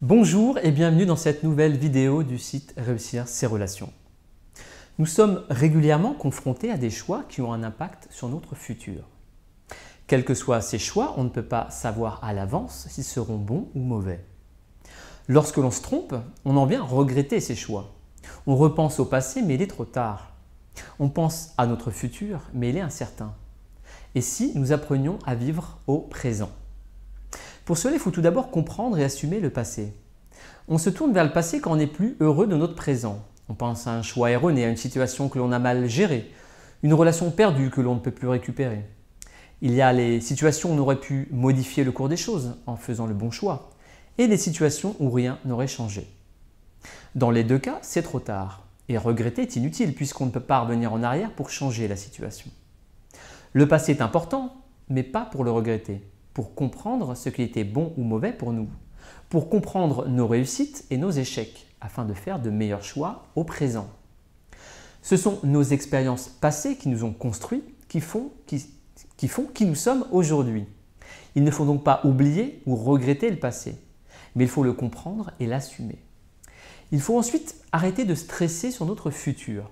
Bonjour et bienvenue dans cette nouvelle vidéo du site Réussir ses relations. Nous sommes régulièrement confrontés à des choix qui ont un impact sur notre futur. Quels que soient ces choix, on ne peut pas savoir à l'avance s'ils seront bons ou mauvais. Lorsque l'on se trompe, on en vient regretter ces choix. On repense au passé mais il est trop tard. On pense à notre futur mais il est incertain. Et si nous apprenions à vivre au présent ? Pour cela, il faut tout d'abord comprendre et assumer le passé. On se tourne vers le passé quand on n'est plus heureux de notre présent. On pense à un choix erroné, à une situation que l'on a mal gérée, une relation perdue que l'on ne peut plus récupérer. Il y a les situations où on aurait pu modifier le cours des choses en faisant le bon choix et les situations où rien n'aurait changé. Dans les deux cas, c'est trop tard et regretter est inutile puisqu'on ne peut pas revenir en arrière pour changer la situation. Le passé est important, mais pas pour le regretter. Pour comprendre ce qui était bon ou mauvais pour nous, pour comprendre nos réussites et nos échecs, afin de faire de meilleurs choix au présent. Ce sont nos expériences passées qui nous ont construits, qui font qui nous sommes aujourd'hui. Il ne faut donc pas oublier ou regretter le passé, mais il faut le comprendre et l'assumer. Il faut ensuite arrêter de stresser sur notre futur.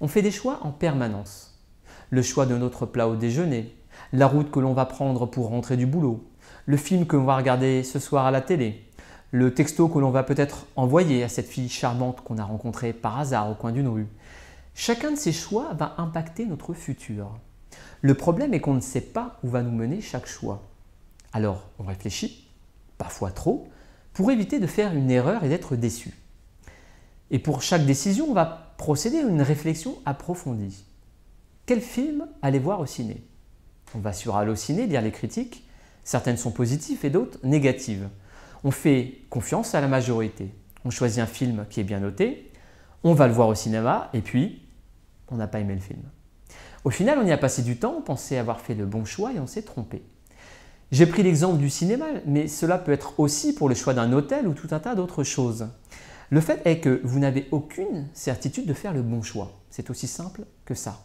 On fait des choix en permanence. Le choix de notre plat au déjeuner, la route que l'on va prendre pour rentrer du boulot, le film que l'on va regarder ce soir à la télé, le texto que l'on va peut-être envoyer à cette fille charmante qu'on a rencontrée par hasard au coin d'une rue. Chacun de ces choix va impacter notre futur. Le problème est qu'on ne sait pas où va nous mener chaque choix. Alors on réfléchit, parfois trop, pour éviter de faire une erreur et d'être déçu. Et pour chaque décision, on va procéder à une réflexion approfondie. Quel film aller voir au ciné ? On va sur Allociné lire les critiques, certaines sont positives et d'autres négatives. On fait confiance à la majorité. On choisit un film qui est bien noté, on va le voir au cinéma et puis on n'a pas aimé le film. Au final, on y a passé du temps, on pensait avoir fait le bon choix et on s'est trompé. J'ai pris l'exemple du cinéma, mais cela peut être aussi pour le choix d'un hôtel ou tout un tas d'autres choses. Le fait est que vous n'avez aucune certitude de faire le bon choix. C'est aussi simple que ça.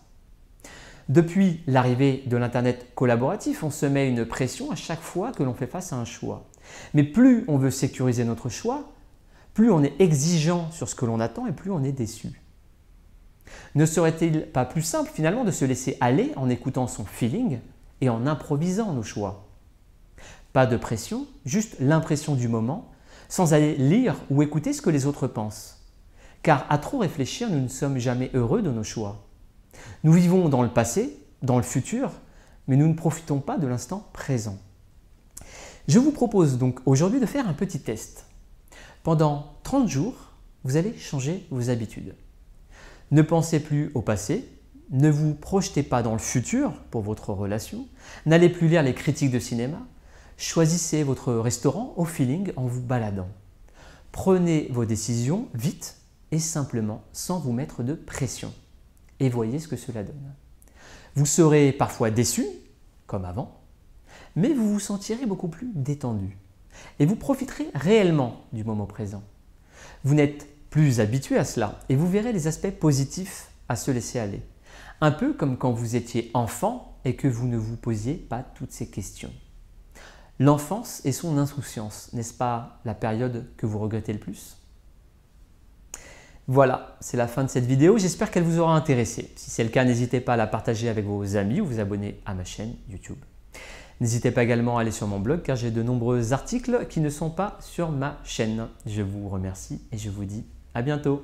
Depuis l'arrivée de l'Internet collaboratif, on se met une pression à chaque fois que l'on fait face à un choix. Mais plus on veut sécuriser notre choix, plus on est exigeant sur ce que l'on attend et plus on est déçu. Ne serait-il pas plus simple finalement de se laisser aller en écoutant son feeling et en improvisant nos choix? Pas de pression, juste l'impression du moment, sans aller lire ou écouter ce que les autres pensent. Car à trop réfléchir, nous ne sommes jamais heureux de nos choix. Nous vivons dans le passé, dans le futur, mais nous ne profitons pas de l'instant présent. Je vous propose donc aujourd'hui de faire un petit test. Pendant 30 jours, vous allez changer vos habitudes. Ne pensez plus au passé, ne vous projetez pas dans le futur pour votre relation, n'allez plus lire les critiques de cinéma, choisissez votre restaurant au feeling en vous baladant. Prenez vos décisions vite et simplement sans vous mettre de pression. Et voyez ce que cela donne. Vous serez parfois déçu, comme avant, mais vous vous sentirez beaucoup plus détendu. Et vous profiterez réellement du moment présent. Vous n'êtes plus habitué à cela et vous verrez les aspects positifs à se laisser aller. Un peu comme quand vous étiez enfant et que vous ne vous posiez pas toutes ces questions. L'enfance et son insouciance, n'est-ce pas la période que vous regrettez le plus ? Voilà, c'est la fin de cette vidéo. J'espère qu'elle vous aura intéressé. Si c'est le cas, n'hésitez pas à la partager avec vos amis ou vous abonner à ma chaîne YouTube. N'hésitez pas également à aller sur mon blog car j'ai de nombreux articles qui ne sont pas sur ma chaîne. Je vous remercie et je vous dis à bientôt.